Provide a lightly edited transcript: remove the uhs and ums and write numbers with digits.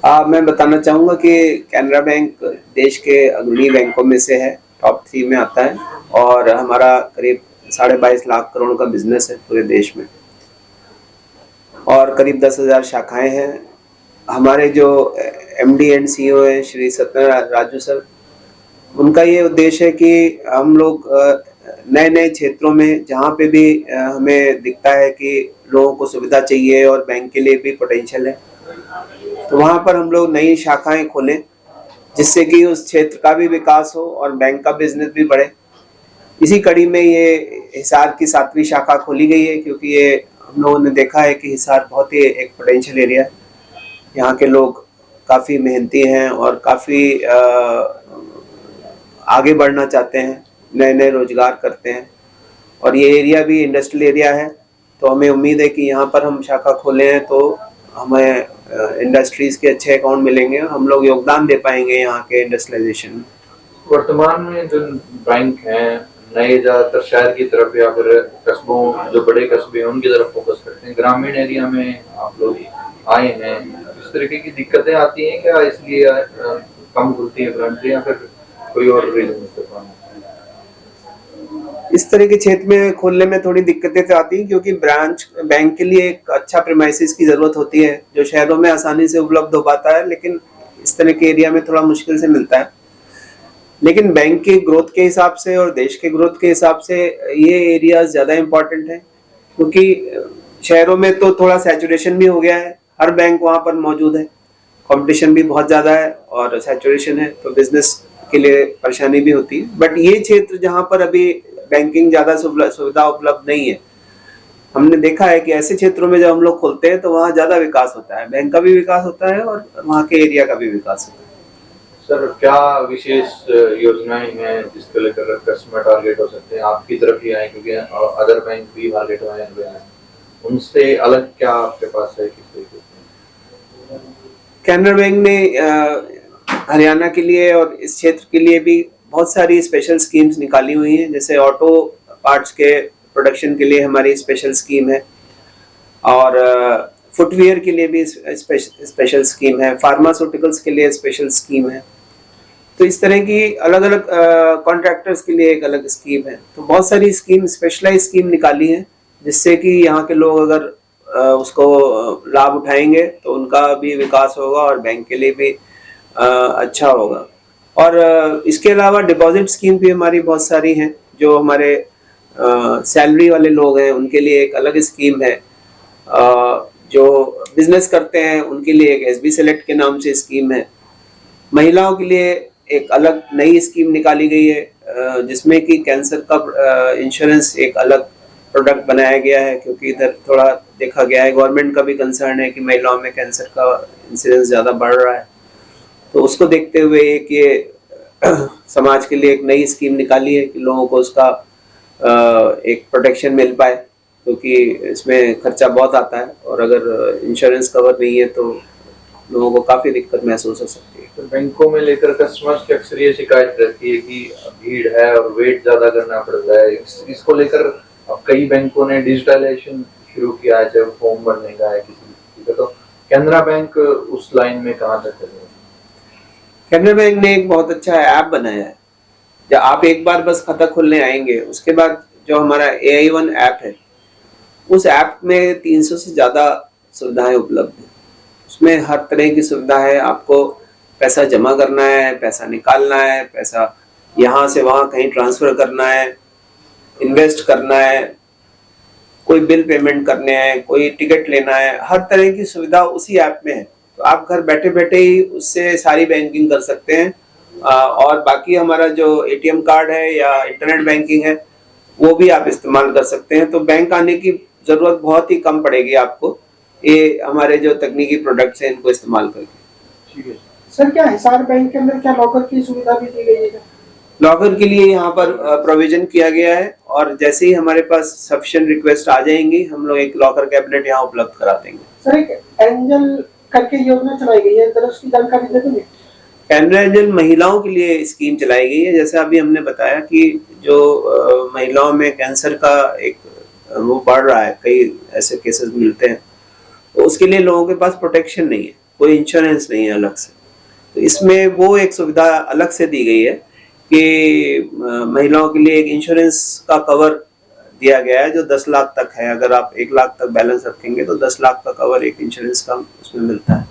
मैं बताना चाहूँगा कि कैनरा बैंक देश के अग्रणी बैंकों में से है, टॉप 3 में आता है और हमारा करीब 22.5 लाख करोड़ का बिजनेस है पूरे देश में और करीब 10,000 शाखाएं हैं। हमारे जो एमडी एंड सीईओ हैं श्री सत्यनारायण राजू सर, उनका ये उद्देश्य है कि हम लोग नए नए क्षेत्रों में जहाँ पे भी हमें दिखता है कि लोगों को सुविधा चाहिए और बैंक के लिए भी पोटेंशियल है, तो वहाँ पर हम लोग नई शाखाएं खोलें जिससे कि उस क्षेत्र का भी विकास हो और बैंक का बिजनेस भी बढ़े। इसी कड़ी में ये हिसार की 7वीं शाखा खोली गई है, क्योंकि ये हम लोगों ने देखा है कि हिसार बहुत ही एक पोटेंशियल एरिया है। यहाँ के लोग काफ़ी मेहनती हैं और काफ़ी आगे बढ़ना चाहते हैं, नए नए रोजगार करते हैं और ये एरिया भी इंडस्ट्रियल एरिया है। तो हमें उम्मीद है कि यहाँ पर हम शाखा खोले हैं तो हमें इंडस्ट्रीज के अच्छे अकाउंट मिलेंगे और हम लोग योगदान दे पाएंगे यहाँ के इंडस्ट्रियलाइजेशन में। वर्तमान में जो बैंक हैं नए ज्यादातर शहर की तरफ या फिर कस्बों, जो बड़े कस्बे हैं उनकी तरफ फोकस करते हैं। ग्रामीण एरिया में आप लोग आए हैं, इस तरीके की दिक्कतें आती हैं क्या? इसलिए कम खुलती है ब्रांच या फिर कोई और रीजन? इस तरह के क्षेत्र में खोलने में थोड़ी दिक्कतें तो आती हैं, क्योंकि ब्रांच बैंक के लिए एक अच्छा प्रीमाइसिस की जरूरत होती है जो शहरों में आसानी से उपलब्ध हो पाता है, लेकिन इस तरह के एरिया में थोड़ा मुश्किल से मिलता है। लेकिन बैंक के ग्रोथ के हिसाब से और देश के ग्रोथ के हिसाब से ये एरियाज ज़्यादा इम्पोर्टेंट है, क्योंकि शहरों में तो थोड़ा सैचुरेशन भी हो गया है, हर बैंक वहाँ पर मौजूद है, कंपटीशन भी बहुत ज़्यादा है और सैचुरेशन है, तो बिजनेस के लिए परेशानी भी होती है। बट ये क्षेत्र जहाँ पर अभी बैंकिंग ज़्यादा सुविधा उपलब्ध नहीं है, हमने देखा है कि ऐसे क्षेत्रों में जब हम लोग खोलते हैं तो वहाँ ज़्यादा विकास होता है, बैंक का भी विकास होता है और वहाँ के एरिया का भी विकास होता है। सर, क्या विशेष योजनाएं हैं जिसको लेकर कस्टमर टारगेट हो सकते हैं आपकी तरफ ही आए, क्योंकि अदर बैंक भी टारगेट हुए हैं, उनसे अलग क्या आपके पास है? किस तरीके से कैनरा बैंक ने हरियाणा के लिए और इस क्षेत्र के लिए भी बहुत सारी स्पेशल स्कीम्स निकाली हुई हैं। जैसे ऑटो पार्ट्स के प्रोडक्शन के लिए हमारी स्पेशल स्कीम है और फुटवियर के लिए भी स्पेशल स्कीम है, फार्मास्यूटिकल्स के लिए स्पेशल स्कीम है। तो इस तरह की अलग अलग कॉन्ट्रैक्टर्स के लिए एक अलग स्कीम है। तो बहुत सारी स्कीम, स्पेशलाइज स्कीम निकाली है जिससे कि यहाँ के लोग अगर उसको लाभ उठाएंगे तो उनका भी विकास होगा और बैंक के लिए भी अच्छा होगा। और इसके अलावा डिपॉजिट स्कीम भी हमारी बहुत सारी हैं। जो हमारे सैलरी वाले लोग हैं उनके लिए एक अलग स्कीम है, जो बिजनेस करते हैं उनके लिए एक एसबी सेलेक्ट के नाम से स्कीम है। महिलाओं के लिए एक अलग नई स्कीम निकाली गई है जिसमें कि कैंसर का इंश्योरेंस एक अलग प्रोडक्ट बनाया गया है, क्योंकि इधर थोड़ा देखा गया है, गवर्नमेंट का भी कंसर्न है कि महिलाओं में कैंसर का इंसिडेंस ज़्यादा बढ़ रहा है। तो उसको देखते हुए एक ये समाज के लिए एक नई स्कीम निकाली है कि लोगों को उसका एक प्रोटेक्शन मिल पाए, क्योंकि इसमें खर्चा बहुत आता है और अगर इंश्योरेंस कवर नहीं है तो लोगों को काफ़ी दिक्कत महसूस हो सकती है। तो बैंकों में लेकर कस्टमर्स की अक्सर ये शिकायत रहती है कि भीड़ है और वेट ज़्यादा करना पड़ता है। इसको लेकर अब कई बैंकों ने डिजिटलाइजेशन शुरू किया है, चाहे फॉर्म भरने का है किसी का, तो कैनरा बैंक उस लाइन में कहाँ तक है? कैनरा बैंक ने एक बहुत अच्छा ऐप बनाया है। जब आप एक बार बस खाता खोलने आएंगे, उसके बाद जो हमारा AI1 ऐप है, उस ऐप में 300 से ज़्यादा सुविधाएं उपलब्ध हैं। उसमें हर तरह की सुविधा है। आपको पैसा जमा करना है, पैसा निकालना है, पैसा यहाँ से वहाँ कहीं ट्रांसफ़र करना है, इन्वेस्ट करना है, कोई बिल पेमेंट करने हैं, कोई टिकट लेना है, हर तरह की सुविधा उसी ऐप में है। तो आप घर बैठे बैठे ही उससे सारी बैंकिंग कर सकते हैं। और बाकी हमारा जो ATM कार्ड है या इंटरनेट बैंकिंग है वो भी आप इस्तेमाल कर सकते हैं। तो बैंक आने की ज़रूरत बहुत ही कम पड़ेगी आपको, ये हमारे जो तकनीकी प्रोडक्ट्स हैं इनको इस्तेमाल करके। ठीक है सर, क्या हिसार बैंक के अंदर क्या लॉकर की सुविधा भी दी गई है? लॉकर के लिए यहाँ पर प्रोविजन किया गया है और जैसे ही हमारे पास सफिशिएंट रिक्वेस्ट आ जाएंगी हम लोग एक लॉकर कैबिनेट यहाँ उपलब्ध करा देंगे। सर, एक एंजल करके योजना चलाई गई है, जरा उसकी जानकारी दे देंगे? कैनरा एंजल महिलाओं के लिए स्कीम चलाई गई है। जैसे अभी हमने बताया कि जो महिलाओं में कैंसर का एक वो बढ़ रहा है, कई ऐसे केसेस मिलते हैं, तो उसके लिए लोगों के पास प्रोटेक्शन नहीं है। कोई इंश्योरेंस नहीं है अलग से। तो इसमें वो एक सुविधा अलग से दी गई है कि महिलाओं के लिए एक इंश्योरेंस का कवर दिया गया है जो 10 लाख तक है। अगर आप 1 लाख तक बैलेंस रखेंगे तो 10 लाख का कवर एक इंश्योरेंस का उसमें मिलता है।